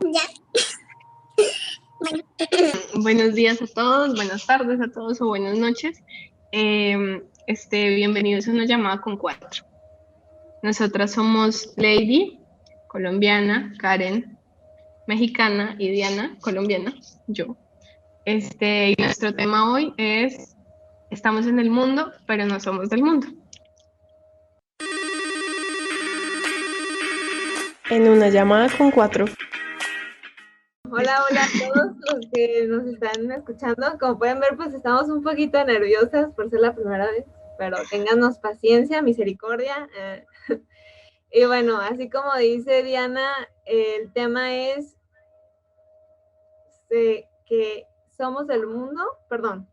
Ya. Bueno. Buenos días a todos, buenas tardes a todos o buenas noches. Bienvenidos a una llamada con cuatro. Nosotras somos Lady, colombiana, Karen, mexicana y Diana, colombiana, yo. Y nuestro tema hoy es, estamos en el mundo, pero no somos del mundo. En una llamada con cuatro. Hola, hola a todos los que nos están escuchando. Como pueden ver, pues estamos un poquito nerviosas por ser la primera vez, pero téngannos paciencia, misericordia. Y bueno, así como dice Diana, el tema es que somos del mundo,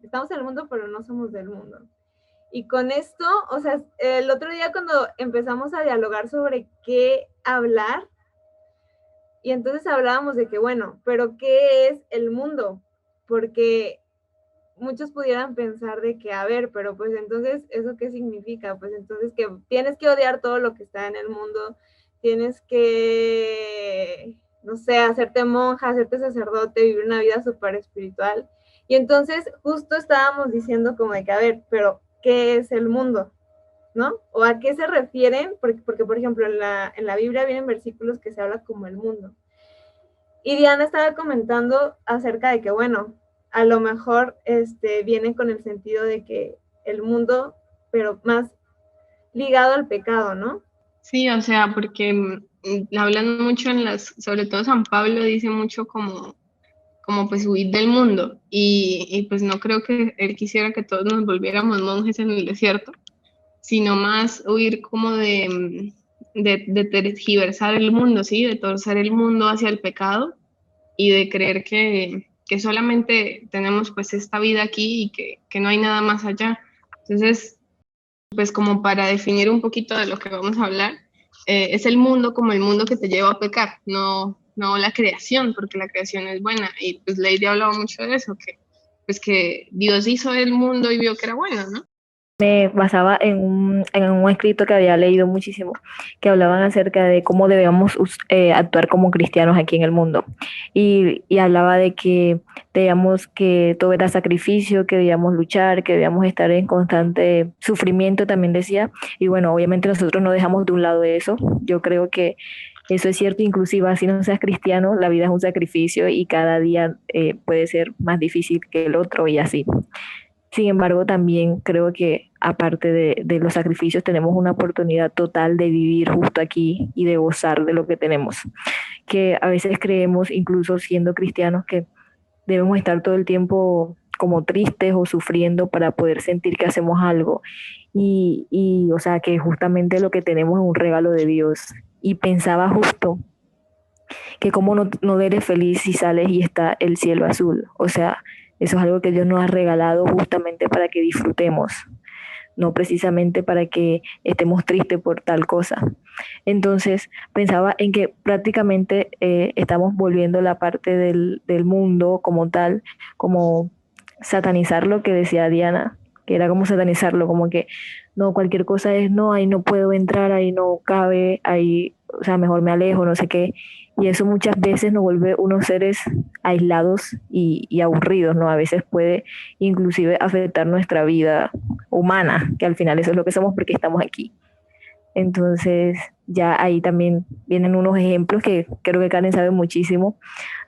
estamos en el mundo, pero no somos del mundo. Y con esto, o sea, el otro día cuando empezamos a dialogar sobre qué hablar, y entonces hablábamos de que, bueno, pero ¿qué es el mundo? Porque muchos pudieran pensar de que, a ver, pero pues entonces, ¿eso qué significa? Pues entonces que tienes que odiar todo lo que está en el mundo, tienes que, no sé, hacerte monja, hacerte sacerdote, vivir una vida súper espiritual. Y entonces justo estábamos diciendo como de que, a ver, pero ¿qué es el mundo? ¿No? ¿O a qué se refieren? Porque por ejemplo, en la Biblia vienen versículos que se habla como el mundo. Y Diana estaba comentando acerca de que, bueno, a lo mejor viene con el sentido de que el mundo, pero más ligado al pecado, ¿no? Sí, o sea, porque hablan mucho sobre todo San Pablo dice mucho como pues huir del mundo y pues no creo que él quisiera que todos nos volviéramos monjes en el desierto, sino más huir como de tergiversar el mundo, ¿sí? De torcer el mundo hacia el pecado y de creer que solamente tenemos pues esta vida aquí y que no hay nada más allá. Entonces, pues como para definir un poquito de lo que vamos a hablar, es el mundo como el mundo que te lleva a pecar, no la creación, porque la creación es buena. Y pues Lady hablaba mucho de eso, pues que Dios hizo el mundo y vio que era bueno, ¿no? Me basaba en un escrito que había leído muchísimo, que hablaban acerca de cómo debíamos actuar como cristianos aquí en el mundo. Y hablaba de que debíamos que todo era sacrificio, que debíamos luchar, que debíamos estar en constante sufrimiento, también decía. Y bueno, obviamente nosotros no dejamos de un lado eso. Yo creo que eso es cierto, inclusive así no seas cristiano, la vida es un sacrificio y cada día puede ser más difícil que el otro y así. Sin embargo, también creo que aparte de los sacrificios, tenemos una oportunidad total de vivir justo aquí y de gozar de lo que tenemos. Que a veces creemos, incluso siendo cristianos, que debemos estar todo el tiempo como tristes o sufriendo para poder sentir que hacemos algo. O sea, que justamente lo que tenemos es un regalo de Dios. Y pensaba justo que cómo no eres feliz si sales y está el cielo azul. O sea, eso es algo que Dios nos ha regalado justamente para que disfrutemos, no precisamente para que estemos tristes por tal cosa. Entonces pensaba en que prácticamente estamos volviendo la parte del mundo como tal, como satanizar lo que decía Diana, que era como satanizarlo, como que no, cualquier cosa es, no, ahí no puedo entrar, ahí no cabe, ahí, o sea, mejor me alejo, no sé qué. Y eso muchas veces nos vuelve unos seres aislados y aburridos, ¿no? A veces puede inclusive afectar nuestra vida humana, que al final eso es lo que somos porque estamos aquí. Entonces, ya ahí también vienen unos ejemplos que creo que Karen sabe muchísimo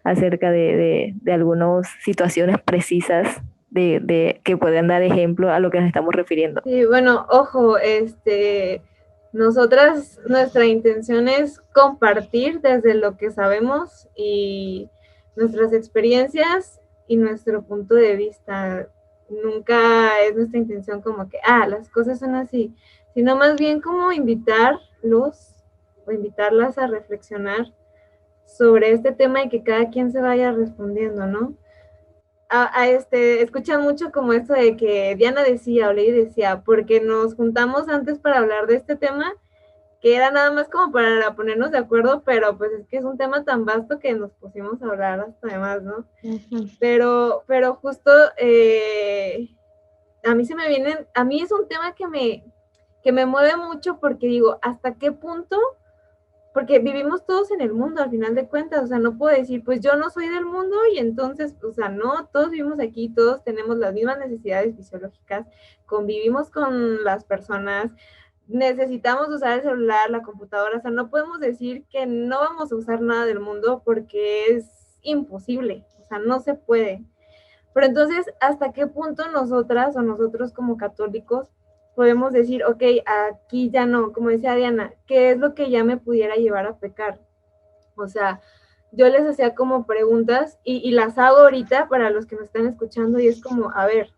acerca de algunas situaciones precisas que pueden dar ejemplo a lo que nos estamos refiriendo. Sí, bueno, ojo, nosotras, nuestra intención es compartir desde lo que sabemos y nuestras experiencias y nuestro punto de vista. Nunca es nuestra intención como que, las cosas son así, sino más bien como invitarlos o invitarlas a reflexionar sobre este tema y que cada quien se vaya respondiendo, ¿no? Escuchan mucho como esto de que Diana decía o Ley decía, porque nos juntamos antes para hablar de este tema, que era nada más como para ponernos de acuerdo, pero pues es que es un tema tan vasto que nos pusimos a hablar hasta de más, ¿no? Uh-huh. Pero justo a mí es un tema que me mueve mucho porque digo, ¿hasta qué punto porque vivimos todos en el mundo al final de cuentas, o sea, no puedo decir, pues yo no soy del mundo y entonces, o sea, no, todos vivimos aquí, todos tenemos las mismas necesidades fisiológicas, convivimos con las personas, necesitamos usar el celular, la computadora, o sea, no podemos decir que no vamos a usar nada del mundo porque es imposible, o sea, no se puede. Pero entonces, ¿hasta qué punto nosotras o nosotros como católicos podemos decir, ok, aquí ya no, como decía Diana, ¿qué es lo que ya me pudiera llevar a pecar? O sea, yo les hacía como preguntas y las hago ahorita para los que me están escuchando y es como, a ver,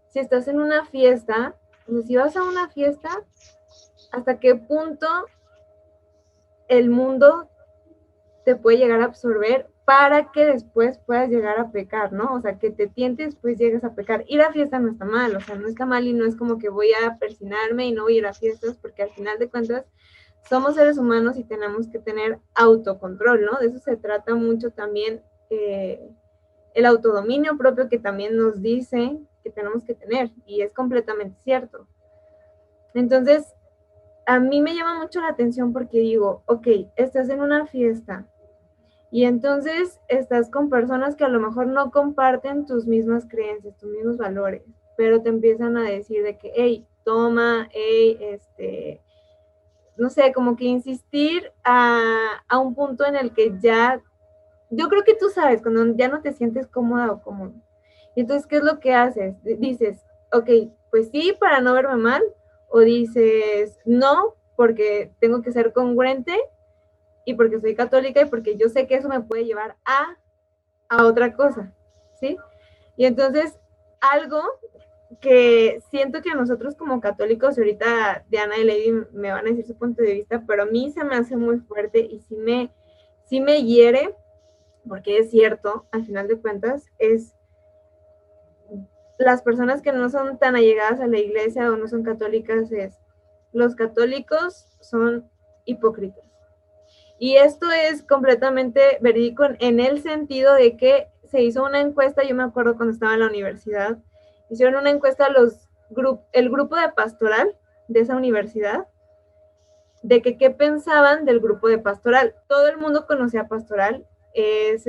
si estás en una fiesta, o sea, si vas a una fiesta, ¿hasta qué punto el mundo te puede llegar a absorber para que después puedas llegar a pecar, ¿no? O sea, que te tientes, después llegues a pecar. Ir a fiesta no está mal, o sea, no está mal y no es como que voy a persinarme y no voy a ir a fiestas, porque al final de cuentas somos seres humanos y tenemos que tener autocontrol, ¿no? De eso se trata mucho también el autodominio propio que también nos dice que tenemos que tener y es completamente cierto. Entonces, a mí me llama mucho la atención porque digo, ok, estás en una fiesta y entonces estás con personas que a lo mejor no comparten tus mismas creencias, tus mismos valores, pero te empiezan a decir de que, hey, toma, hey, no sé, como que insistir a un punto en el que ya, yo creo que tú sabes, cuando ya no te sientes cómoda o cómodo. Y entonces, ¿qué es lo que haces? Dices, ok, pues sí, para no verme mal, o dices, no, porque tengo que ser congruente y porque soy católica y porque yo sé que eso me puede llevar a otra cosa, ¿sí? Y entonces, algo que siento que nosotros como católicos, y ahorita Diana y Lady me van a decir su punto de vista, pero a mí se me hace muy fuerte y sí me hiere, porque es cierto, al final de cuentas, es las personas que no son tan allegadas a la iglesia o no son católicas, es los católicos son hipócritas. Y esto es completamente verídico en el sentido de que se hizo una encuesta, yo me acuerdo cuando estaba en la universidad, hicieron una encuesta a el grupo de pastoral de esa universidad, de que qué pensaban del grupo de pastoral. Todo el mundo conocía pastoral, es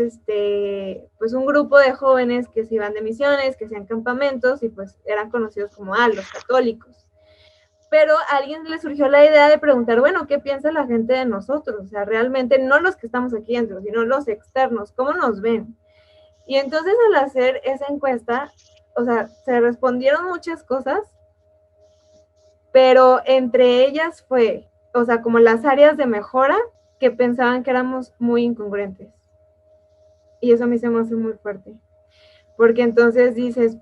pues un grupo de jóvenes que se iban de misiones, que hacían campamentos y pues eran conocidos como los católicos. Pero a alguien le surgió la idea de preguntar, bueno, ¿qué piensa la gente de nosotros? O sea, realmente no los que estamos aquí dentro, sino los externos, ¿cómo nos ven? Y entonces al hacer esa encuesta, o sea, se respondieron muchas cosas, pero entre ellas fue, o sea, como las áreas de mejora que pensaban que éramos muy incongruentes. Y eso a mí se me hace muy fuerte, porque entonces dices,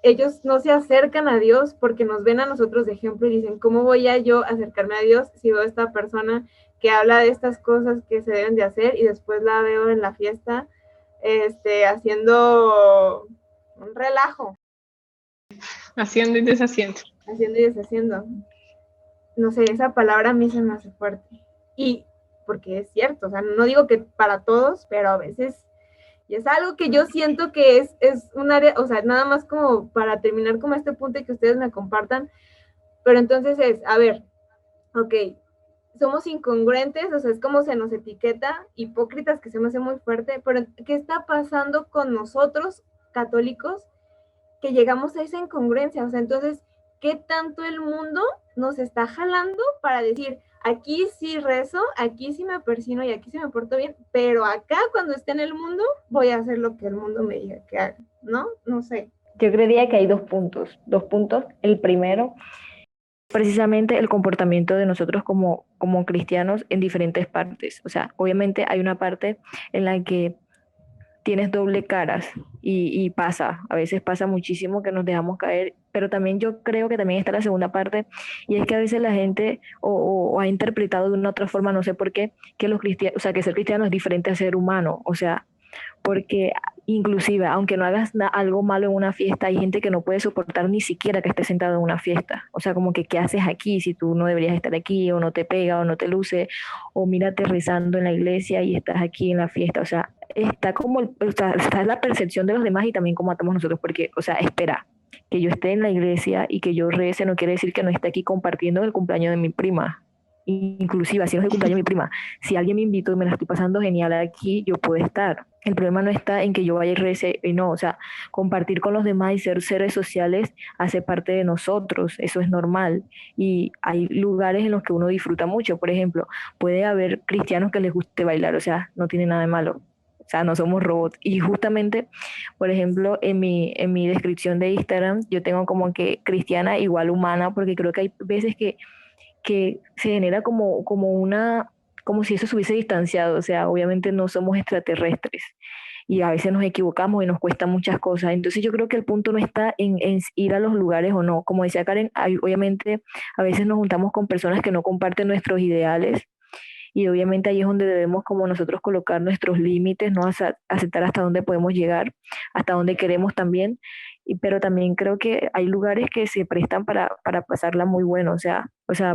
ellos no se acercan a Dios porque nos ven a nosotros de ejemplo y dicen, ¿cómo voy a yo acercarme a Dios si veo a esta persona que habla de estas cosas que se deben de hacer y después la veo en la fiesta haciendo un relajo? Haciendo y deshaciendo. Haciendo y deshaciendo. No sé, esa palabra a mí se me hace fuerte. Y porque es cierto, o sea, no digo que para todos, pero a veces, y es algo que yo siento que es un área, o sea, nada más como para terminar como este punto y que ustedes me compartan, pero entonces a ver, ok, somos incongruentes, o sea, es como se nos etiqueta, hipócritas, que se me hace muy fuerte, pero ¿qué está pasando con nosotros, católicos, que llegamos a esa incongruencia? O sea, entonces, ¿qué tanto el mundo nos está jalando para decir, aquí sí rezo, aquí sí me persino y aquí sí me porto bien, pero acá cuando esté en el mundo voy a hacer lo que el mundo me diga que haga, ¿no? No sé. Yo creería que hay dos puntos. El primero, precisamente el comportamiento de nosotros como cristianos en diferentes partes. O sea, obviamente hay una parte en la que tienes doble caras y a veces pasa muchísimo que nos dejamos caer, pero también yo creo que también está la segunda parte y es que a veces la gente o ha interpretado de una otra forma, no sé por qué, que los cristianos, o sea, que ser cristiano es diferente a ser humano, o sea, porque inclusive, aunque no hagas algo malo en una fiesta, hay gente que no puede soportar ni siquiera que estés sentado en una fiesta. O sea, como que, ¿qué haces aquí si tú no deberías estar aquí, o no te pega, o no te luce, o mírate rezando en la iglesia y estás aquí en la fiesta? O sea, está como, o sea, está la percepción de los demás y también cómo atamos nosotros, porque, o sea, espera, que yo esté en la iglesia y que yo rece no quiere decir que no esté aquí compartiendo el cumpleaños de mi prima. inclusive, así no es el cumpleaños de mi prima, si alguien me invitó y me la estoy pasando genial aquí, yo puedo estar. El problema no está en que yo vaya y rece, y no, o sea, compartir con los demás y ser seres sociales hace parte de nosotros, eso es normal. Y hay lugares en los que uno disfruta mucho, por ejemplo, puede haber cristianos que les guste bailar, o sea, no tiene nada de malo. O sea, no somos robots. Y justamente, por ejemplo, en mi descripción de Instagram, yo tengo como que cristiana igual humana, porque creo que hay veces que se genera como si eso se hubiese distanciado, o sea, obviamente no somos extraterrestres y a veces nos equivocamos y nos cuesta muchas cosas. Entonces yo creo que el punto no está en ir a los lugares o no. Como decía Karen, obviamente a veces nos juntamos con personas que no comparten nuestros ideales y obviamente ahí es donde debemos como nosotros colocar nuestros límites, no aceptar hasta dónde podemos llegar, hasta dónde queremos también, pero también creo que hay lugares que se prestan para pasarla muy bueno, o sea,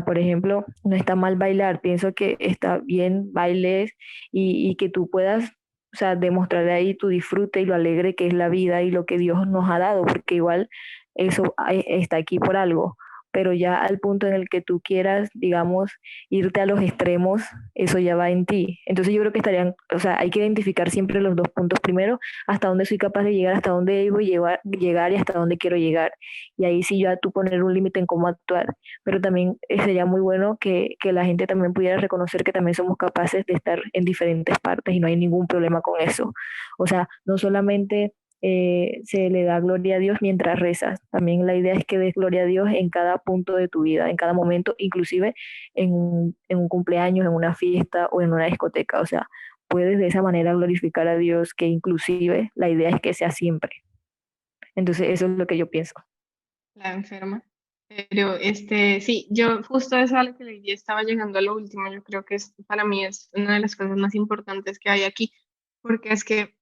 por ejemplo, no está mal bailar, pienso que está bien bailes y que tú puedas, o sea, demostrar ahí tu disfrute y lo alegre que es la vida y lo que Dios nos ha dado, porque igual eso está aquí por algo, pero ya al punto en el que tú quieras, digamos, irte a los extremos, eso ya va en ti. Entonces yo creo que estarían, o sea, hay que identificar siempre los dos puntos. Primero, hasta dónde soy capaz de llegar, hasta dónde debo llegar y hasta dónde quiero llegar. Y ahí sí ya tú poner un límite en cómo actuar. Pero también sería muy bueno que la gente también pudiera reconocer que también somos capaces de estar en diferentes partes y no hay ningún problema con eso. O sea, no solamente se le da gloria a Dios mientras rezas. También la idea es que des gloria a Dios en cada punto de tu vida, en cada momento, inclusive en un cumpleaños, en una fiesta o en una discoteca. O sea, puedes de esa manera glorificar a Dios, que inclusive la idea es que sea siempre. Entonces, eso es lo que yo pienso. La enferma. Pero sí, yo justo eso a lo que le estaba llegando a lo último, yo creo que para mí es una de las cosas más importantes que hay aquí, porque es que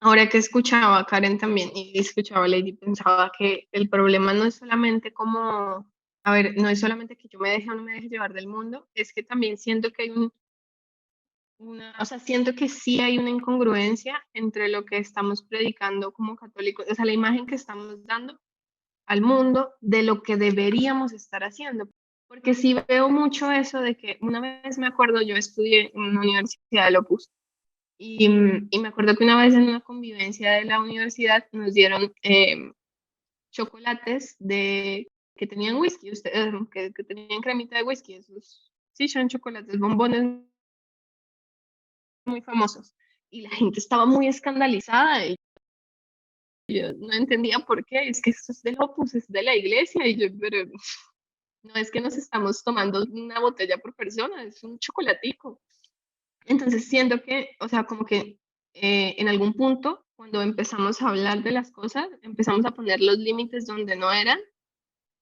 ahora que escuchaba a Karen también y escuchaba a Lady, pensaba que el problema no es solamente como, a ver, no es solamente que yo me deje o no me deje llevar del mundo, es que también siento que hay o sea, siento que sí hay una incongruencia entre lo que estamos predicando como católicos, o sea, la imagen que estamos dando al mundo de lo que deberíamos estar haciendo. Porque sí veo mucho eso de que una vez me acuerdo, yo estudié en una universidad del Opus y me acuerdo que una vez en una convivencia de la universidad nos dieron chocolates que tenían whisky, que tenían cremita de whisky, esos sí son chocolates, bombones muy famosos. Y la gente estaba muy escandalizada y yo no entendía por qué, es que esto es del Opus, es de la iglesia, y yo, pero no es que nos estamos tomando una botella por persona, es un chocolatico. Entonces siento que, o sea, como que en algún punto, cuando empezamos a hablar de las cosas, empezamos a poner los límites donde no eran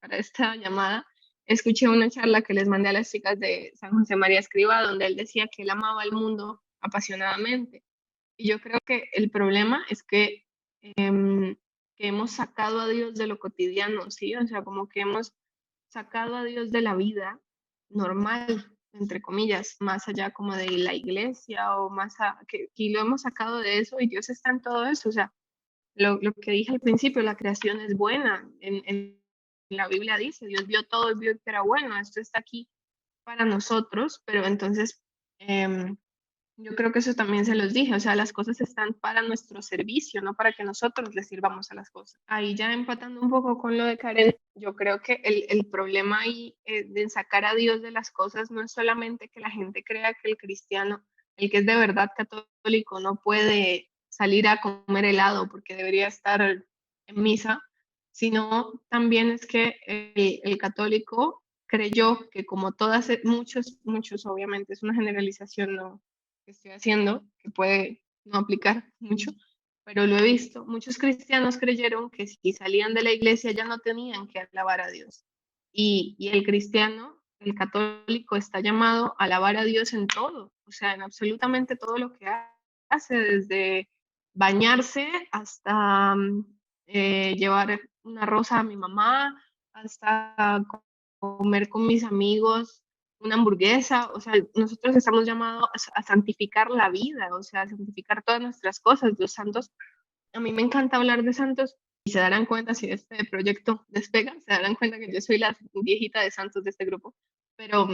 para esta llamada. Escuché una charla que les mandé a las chicas de San José María Escriba, donde él decía que él amaba el mundo apasionadamente. Y yo creo que el problema es que hemos sacado a Dios de lo cotidiano, ¿sí? O sea, como que hemos sacado a Dios de la vida normal, entre comillas, más allá como de la iglesia o que lo hemos sacado de eso y Dios está en todo eso. O sea, lo que dije al principio, la creación es buena. En la Biblia dice, Dios vio todo y vio que era bueno. Esto está aquí para nosotros, pero entonces yo creo que eso también se los dije, o sea, las cosas están para nuestro servicio, no para que nosotros les sirvamos a las cosas. Ahí ya empatando un poco con lo de Karen, yo creo que el problema ahí de sacar a Dios de las cosas no es solamente que la gente crea que el cristiano, el que es de verdad católico, no puede salir a comer helado porque debería estar en misa, sino también es que el católico creyó que como todas, muchos obviamente, es una generalización, no que estoy haciendo, que puede no aplicar mucho, pero lo he visto. Muchos cristianos creyeron que si salían de la iglesia ya no tenían que alabar a Dios. Y el cristiano, el católico, está llamado a alabar a Dios en todo, o sea, en absolutamente todo lo que hace, desde bañarse hasta llevar una rosa a mi mamá, hasta comer con mis amigos una hamburguesa, o sea, nosotros estamos llamados a santificar la vida, o sea, a santificar todas nuestras cosas. Los santos, a mí me encanta hablar de santos y se darán cuenta si este proyecto despega, se darán cuenta que yo soy la viejita de santos de este grupo, pero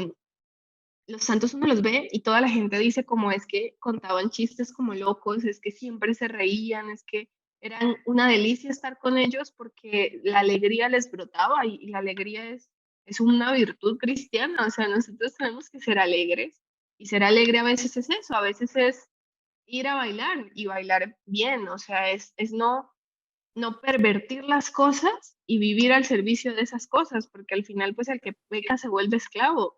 los santos uno los ve y toda la gente dice como es que contaban chistes como locos, es que siempre se reían, es que eran una delicia estar con ellos porque la alegría les brotaba y la alegría es una virtud cristiana, o sea, nosotros tenemos que ser alegres y ser alegre a veces es eso, a veces es ir a bailar y bailar bien, o sea, es no pervertir las cosas y vivir al servicio de esas cosas, porque al final, pues el que peca se vuelve esclavo,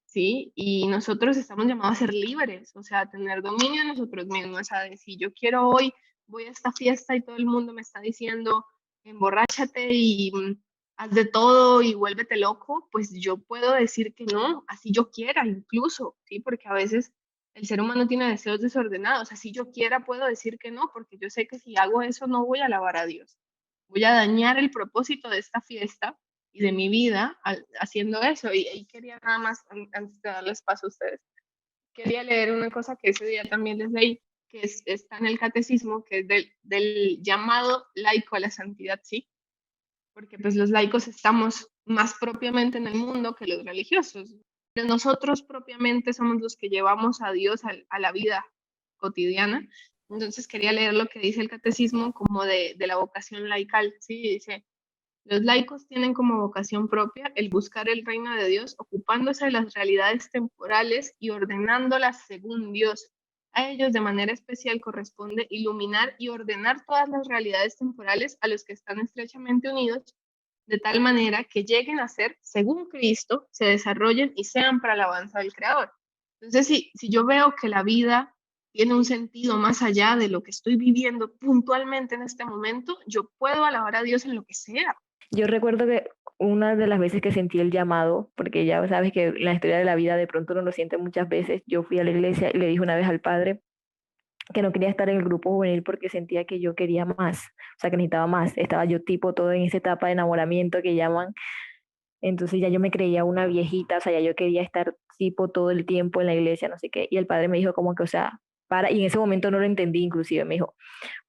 ¿sí? Y nosotros estamos llamados a ser libres, o sea, a tener dominio de nosotros mismos, o sea, de si yo quiero hoy, voy a esta fiesta y todo el mundo me está diciendo, emborráchate y haz de todo y vuélvete loco, pues yo puedo decir que no, así yo quiera incluso, ¿sí? Porque a veces el ser humano tiene deseos desordenados. Así yo quiera puedo decir que no, porque yo sé que si hago eso no voy a alabar a Dios. Voy a dañar el propósito de esta fiesta y de mi vida haciendo eso. Y quería nada más, antes de darles paso a ustedes, quería leer una cosa que ese día también les leí, que está en el catecismo, que es del llamado laico a la santidad, ¿sí? Porque pues los laicos estamos más propiamente en el mundo que los religiosos, pero nosotros propiamente somos los que llevamos a Dios a la vida cotidiana. Entonces quería leer lo que dice el catecismo como de la vocación laical, ¿sí? Dice, los laicos tienen como vocación propia el buscar el reino de Dios, ocupándose de las realidades temporales y ordenándolas según Dios. A ellos de manera especial corresponde iluminar y ordenar todas las realidades temporales a los que están estrechamente unidos, de tal manera que lleguen a ser, según Cristo, se desarrollen y sean para la alabanza del Creador. Entonces, si yo veo que la vida tiene un sentido más allá de lo que estoy viviendo puntualmente en este momento, yo puedo alabar a Dios en lo que sea. Yo recuerdo que una de las veces que sentí el llamado, porque ya sabes que la historia de la vida de pronto uno lo siente muchas veces, yo fui a la iglesia y le dije una vez al padre que no quería estar en el grupo juvenil porque sentía que yo quería más, o sea, que necesitaba más. Estaba yo tipo todo en esa etapa de enamoramiento que llaman, entonces ya yo me creía una viejita, o sea, ya yo quería estar tipo todo el tiempo en la iglesia, no sé qué, y el padre me dijo como que, o sea, para, y en ese momento no lo entendí inclusive, me dijo,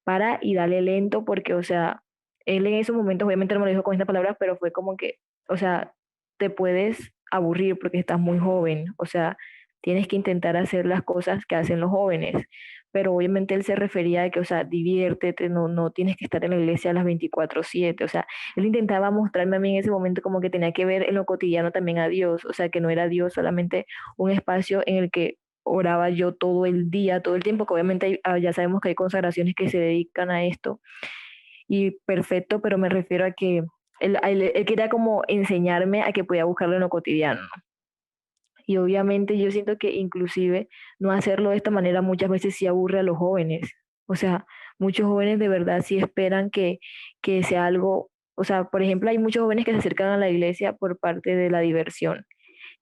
para y dale lento porque, o sea, él en esos momentos obviamente no me lo dijo con estas palabras, pero fue como que, o sea, te puedes aburrir porque estás muy joven, o sea, tienes que intentar hacer las cosas que hacen los jóvenes, pero obviamente él se refería a que, o sea, diviértete, no tienes que estar en la iglesia a las 24/7, o sea, él intentaba mostrarme a mí en ese momento como que tenía que ver en lo cotidiano también a Dios, o sea, que no era Dios solamente un espacio en el que oraba yo todo el día, todo el tiempo, que obviamente ya sabemos que hay consagraciones que se dedican a esto, y perfecto, pero me refiero a que él quería como enseñarme a que podía buscarlo en lo cotidiano. Y obviamente yo siento que inclusive no hacerlo de esta manera muchas veces sí aburre a los jóvenes. O sea, muchos jóvenes de verdad sí esperan que sea algo, o sea, por ejemplo, hay muchos jóvenes que se acercan a la iglesia por parte de la diversión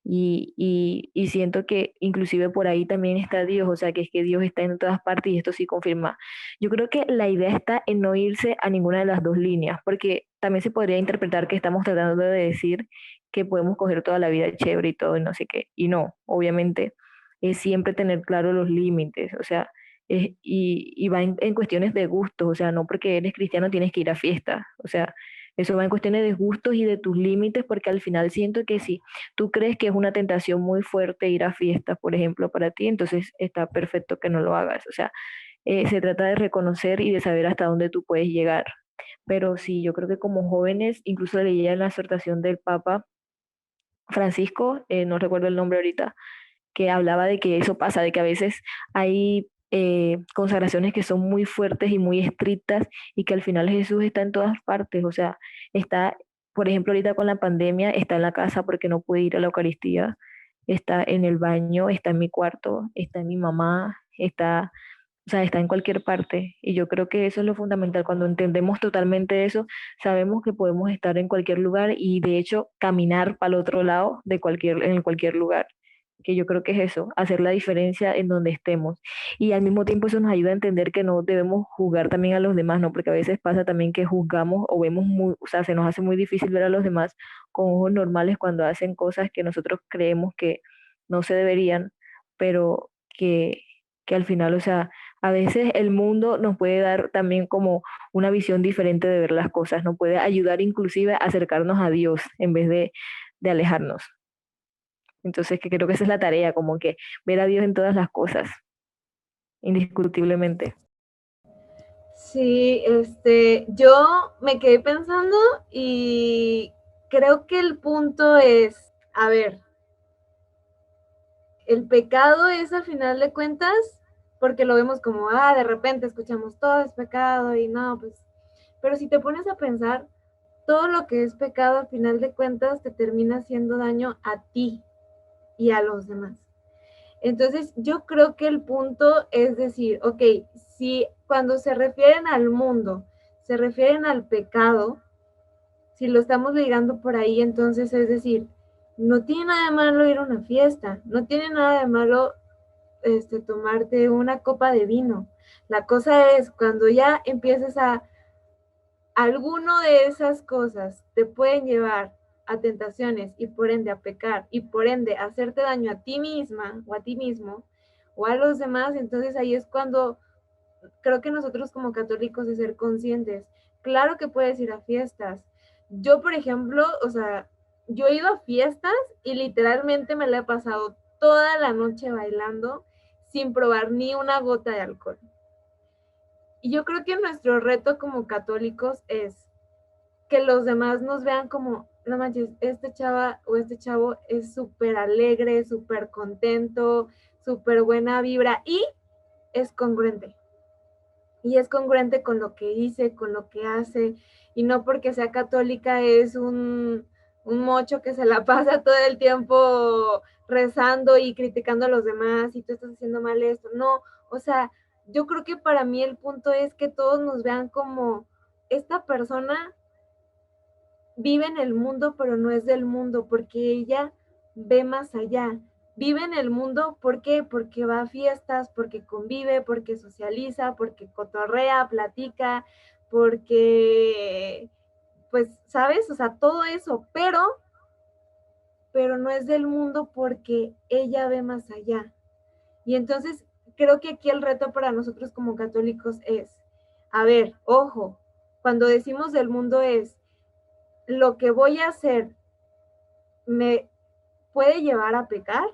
y siento que inclusive por ahí también está Dios, o sea, que es que Dios está en todas partes y esto sí confirma. Yo creo que la idea está en no irse a ninguna de las dos líneas, porque también se podría interpretar que estamos tratando de decir que podemos coger toda la vida chévere y todo y no sé qué, y no, obviamente es siempre tener claro los límites, o sea, y va en cuestiones de gustos, o sea, no porque eres cristiano tienes que ir a fiestas, o sea, eso va en cuestiones de gustos y de tus límites, porque al final siento que sí tú crees que es una tentación muy fuerte ir a fiestas, por ejemplo, para ti, entonces está perfecto que no lo hagas. O sea, se trata de reconocer y de saber hasta dónde tú puedes llegar. Pero sí, yo creo que como jóvenes, incluso leía en la exhortación del Papa Francisco, no recuerdo el nombre ahorita, que hablaba de que eso pasa, de que a veces hay consagraciones que son muy fuertes y muy estrictas y que al final Jesús está en todas partes, o sea, está, por ejemplo, ahorita con la pandemia, está en la casa porque no puede ir a la Eucaristía, está en el baño, está en mi cuarto, está en mi mamá, está, o sea, está en cualquier parte. Y yo creo que eso es lo fundamental. Cuando entendemos totalmente eso, sabemos que podemos estar en cualquier lugar y de hecho caminar para el otro lado de en cualquier lugar. Que yo creo que es eso, hacer la diferencia en donde estemos. Y al mismo tiempo eso nos ayuda a entender que no debemos juzgar también a los demás, ¿no? Porque a veces pasa también que juzgamos o vemos muy, o sea, se nos hace muy difícil ver a los demás con ojos normales cuando hacen cosas que nosotros creemos que no se deberían, pero que al final, o sea, a veces el mundo nos puede dar también como una visión diferente de ver las cosas, nos puede ayudar inclusive a acercarnos a Dios en vez de alejarnos. Entonces, que creo que esa es la tarea, como que ver a Dios en todas las cosas, indiscutiblemente. Sí, yo me quedé pensando y creo que el punto es, a ver, el pecado es al final de cuentas, porque lo vemos como, de repente escuchamos todo es pecado y no, pues, pero si te pones a pensar, todo lo que es pecado al final de cuentas te termina haciendo daño a ti y a los demás. Entonces, yo creo que el punto es decir, ok, si cuando se refieren al mundo, se refieren al pecado, si lo estamos ligando por ahí, entonces es decir, no tiene nada de malo ir a una fiesta, no tiene nada de malo tomarte una copa de vino. La cosa es cuando ya empieces a alguno de esas cosas te pueden llevar a tentaciones y por ende a pecar y por ende a hacerte daño a ti misma o a ti mismo o a los demás, entonces ahí es cuando creo que nosotros como católicos de ser conscientes, claro que puedes ir a fiestas. Yo, por ejemplo, o sea, yo he ido a fiestas y literalmente me la he pasado toda la noche bailando sin probar ni una gota de alcohol. Y yo creo que nuestro reto como católicos es que los demás nos vean como, no manches, este chava o este chavo es súper alegre, súper contento, súper buena vibra y es congruente. Y es congruente con lo que dice, con lo que hace, y no porque sea católica es un mocho que se la pasa todo el tiempo rezando y criticando a los demás y tú estás haciendo mal esto. No, o sea, yo creo que para mí el punto es que todos nos vean como esta persona vive en el mundo, pero no es del mundo, porque ella ve más allá. Vive en el mundo, ¿por qué? Porque va a fiestas, porque convive, porque socializa, porque cotorrea, platica, porque, pues, ¿sabes? O sea, todo eso, pero no es del mundo porque ella ve más allá. Y entonces, creo que aquí el reto para nosotros como católicos es, a ver, ojo, cuando decimos del mundo es, lo que voy a hacer me puede llevar a pecar,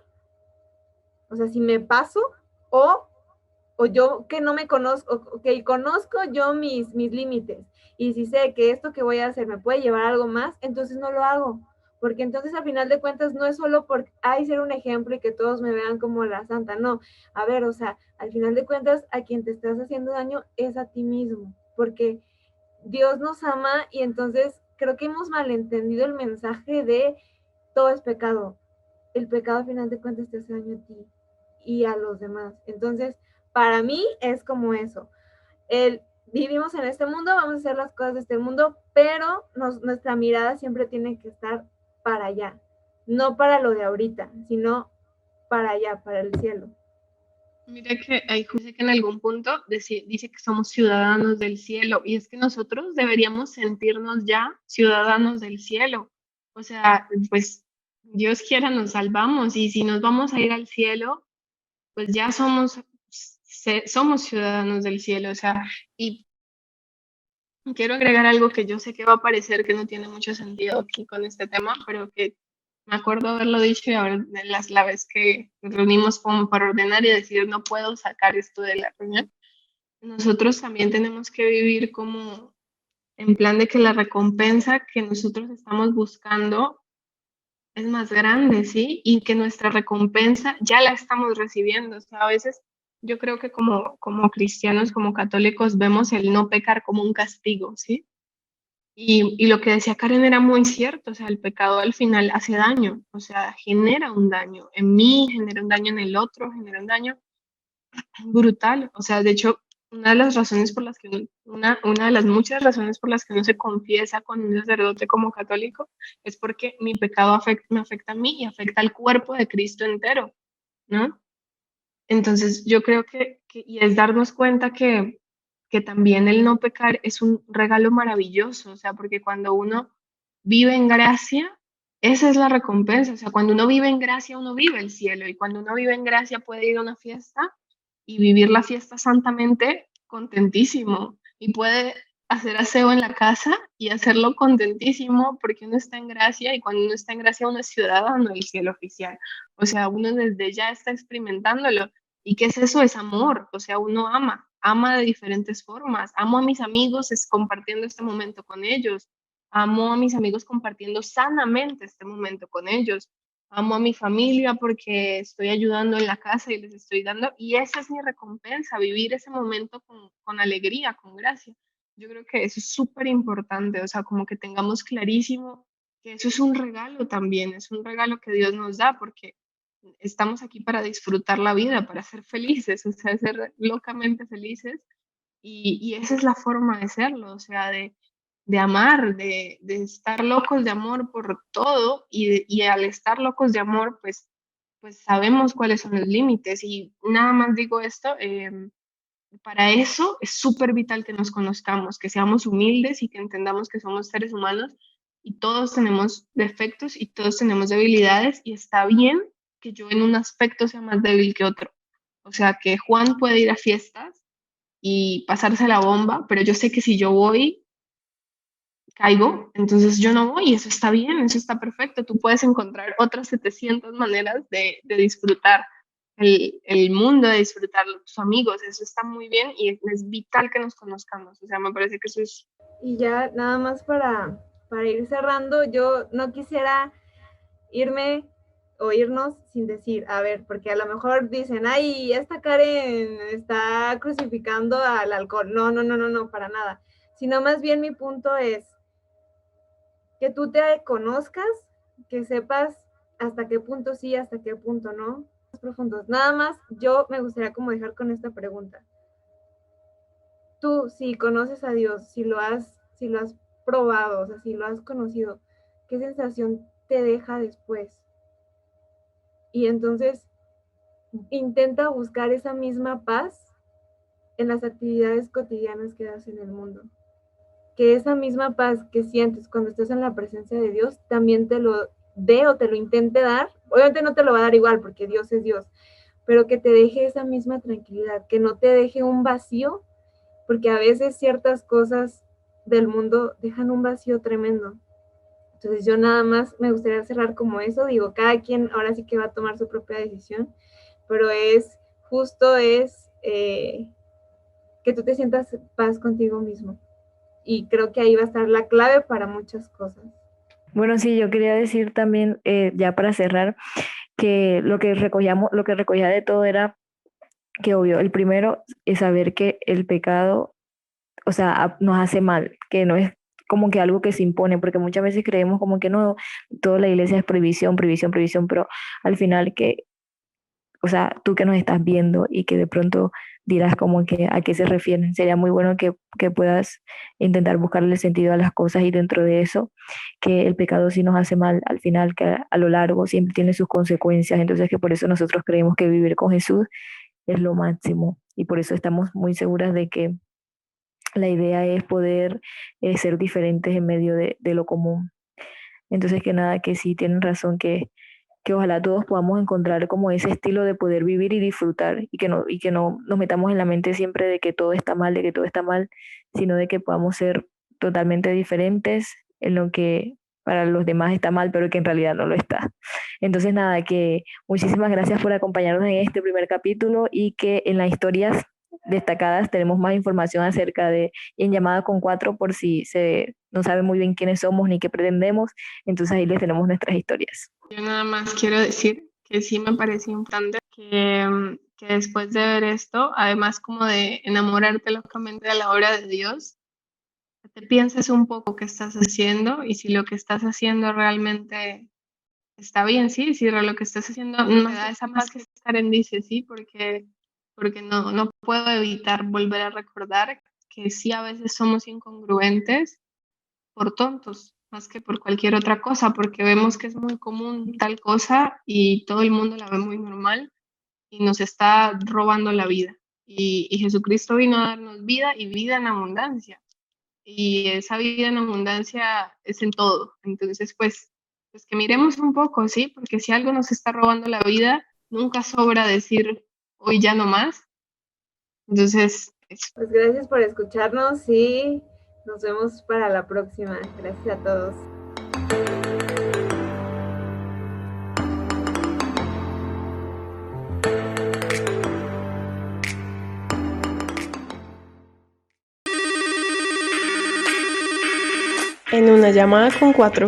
o sea, si me paso, o yo que no me conozco, que conozco yo mis límites, y si sé que esto que voy a hacer me puede llevar a algo más, entonces no lo hago, porque entonces al final de cuentas no es solo por, ser un ejemplo y que todos me vean como la santa, no, a ver, o sea, al final de cuentas a quien te estás haciendo daño es a ti mismo, porque Dios nos ama y entonces creo que hemos malentendido el mensaje de todo es pecado. El pecado al final de cuentas te hace daño a ti y a los demás. Entonces, para mí es como eso. Vivimos en este mundo, vamos a hacer las cosas de este mundo, pero nuestra mirada siempre tiene que estar para allá. No para lo de ahorita, sino para allá, para el cielo. Mira que hay dice que en algún punto dice que somos ciudadanos del cielo y es que nosotros deberíamos sentirnos ya ciudadanos del cielo. O sea, pues Dios quiera nos salvamos y si nos vamos a ir al cielo, pues ya somos ciudadanos del cielo. O sea, y quiero agregar algo que yo sé que va a parecer que no tiene mucho sentido aquí con este tema, pero que me acuerdo haberlo dicho y ahora la vez que nos reunimos como para ordenar y decir no puedo sacar esto de la reunión. Nosotros también tenemos que vivir como en plan de que la recompensa que nosotros estamos buscando es más grande, ¿sí? Y que nuestra recompensa ya la estamos recibiendo. O sea, a veces yo creo que como cristianos, como católicos, vemos el no pecar como un castigo, ¿sí? Y lo que decía Karen era muy cierto, o sea, el pecado al final hace daño, o sea, genera un daño en mí, genera un daño en el otro, genera un daño brutal. O sea, de hecho, una de las razones por las que una de las muchas razones por las que no se confiesa con un sacerdote como católico es porque mi pecado me afecta a mí y afecta al cuerpo de Cristo entero, ¿no? Entonces, yo creo y es darnos cuenta que también el no pecar es un regalo maravilloso, o sea, porque cuando uno vive en gracia, esa es la recompensa, o sea, cuando uno vive en gracia, uno vive el cielo, y cuando uno vive en gracia puede ir a una fiesta y vivir la fiesta santamente contentísimo, y puede hacer aseo en la casa y hacerlo contentísimo porque uno está en gracia y cuando uno está en gracia uno es ciudadano del cielo oficial. O sea, uno desde ya está experimentándolo. ¿Y qué es eso? Es amor. O sea, uno ama de diferentes formas. Amo a mis amigos compartiendo este momento con ellos. Amo a mis amigos compartiendo sanamente este momento con ellos. Amo a mi familia porque estoy ayudando en la casa y les estoy dando. Y esa es mi recompensa, vivir ese momento con alegría, con gracia. Yo creo que eso es súper importante, o sea, como que tengamos clarísimo que eso es un regalo también, es un regalo que Dios nos da porque estamos aquí para disfrutar la vida, para ser felices, o sea, ser locamente felices y esa es la forma de serlo, o sea, de amar, de estar locos de amor por todo y al estar locos de amor, pues sabemos cuáles son los límites y nada más digo esto. Para eso es súper vital que nos conozcamos, que seamos humildes y que entendamos que somos seres humanos y todos tenemos defectos y todos tenemos debilidades y está bien que yo en un aspecto sea más débil que otro. O sea, que Juan puede ir a fiestas y pasarse la bomba, pero yo sé que si yo voy, caigo, entonces yo no voy y eso está bien, eso está perfecto. Tú puedes encontrar otras 700 maneras de disfrutar el mundo, de disfrutar tus amigos, eso está muy bien y es vital que nos conozcamos, o sea, me parece que eso es... Y ya nada más para ir cerrando, yo no quisiera irme o irnos sin decir, a ver, porque a lo mejor dicen, ay, esta Karen está crucificando al alcohol. No, no, no, no, no, para nada. Sino más bien mi punto es que tú te conozcas, que sepas hasta qué punto sí, hasta qué punto no, más profundos. Nada más, yo me gustaría como dejar con esta pregunta. Tú, si conoces a Dios, si lo has probado, o sea, si lo has conocido, ¿qué sensación te deja después? Y entonces intenta buscar esa misma paz en las actividades cotidianas que das en el mundo. Que esa misma paz que sientes cuando estás en la presencia de Dios también te lo dé o te lo intente dar. Obviamente no te lo va a dar igual porque Dios es Dios, pero que te deje esa misma tranquilidad, que no te deje un vacío, porque a veces ciertas cosas del mundo dejan un vacío tremendo. Entonces yo nada más me gustaría cerrar como eso, digo, cada quien ahora sí que va a tomar su propia decisión, pero es justo que tú te sientas paz contigo mismo. Y creo que ahí va a estar la clave para muchas cosas. Bueno, sí, yo quería decir también, ya para cerrar, que lo que recogía de todo era que obvio, el primero es saber que el pecado, o sea, nos hace mal, que no es como que algo que se impone, porque muchas veces creemos como que no, toda la iglesia es prohibición, prohibición, prohibición, pero al final que, o sea, tú que nos estás viendo y que de pronto dirás como que a qué se refieren, sería muy bueno que puedas intentar buscarle sentido a las cosas y dentro de eso, que el pecado sí nos hace mal al final, que a lo largo siempre tiene sus consecuencias, entonces que por eso nosotros creemos que vivir con Jesús es lo máximo y por eso estamos muy seguras de que la idea es poder ser diferentes en medio de lo común. Entonces que nada, que sí tienen razón, que ojalá todos podamos encontrar como ese estilo de poder vivir y disfrutar y que no nos metamos en la mente siempre de que todo está mal, de que todo está mal, sino de que podamos ser totalmente diferentes en lo que para los demás está mal, pero que en realidad no lo está. Entonces nada, que muchísimas gracias por acompañarnos en este primer capítulo y que en las historias destacadas tenemos más información acerca de y en llamada con cuatro por si no sabe muy bien quiénes somos ni qué pretendemos, entonces ahí les tenemos nuestras historias. Yo nada más quiero decir que sí me parece importante que después de ver esto, además como de enamorarte locamente de la obra de Dios, te pienses un poco qué estás haciendo y si lo que estás haciendo realmente está bien, sí, si lo que estás haciendo no me da esa paz que Karen dice, sí, porque no puedo evitar volver a recordar que sí a veces somos incongruentes por tontos, más que por cualquier otra cosa, porque vemos que es muy común tal cosa y todo el mundo la ve muy normal y nos está robando la vida. Y Jesucristo vino a darnos vida y vida en abundancia. Y esa vida en abundancia es en todo. Entonces, pues que miremos un poco, ¿sí? Porque si algo nos está robando la vida, nunca sobra decir hoy ya no más. Entonces, pues gracias por escucharnos y Nos vemos para la próxima. Gracias a todos. En una llamada con 4.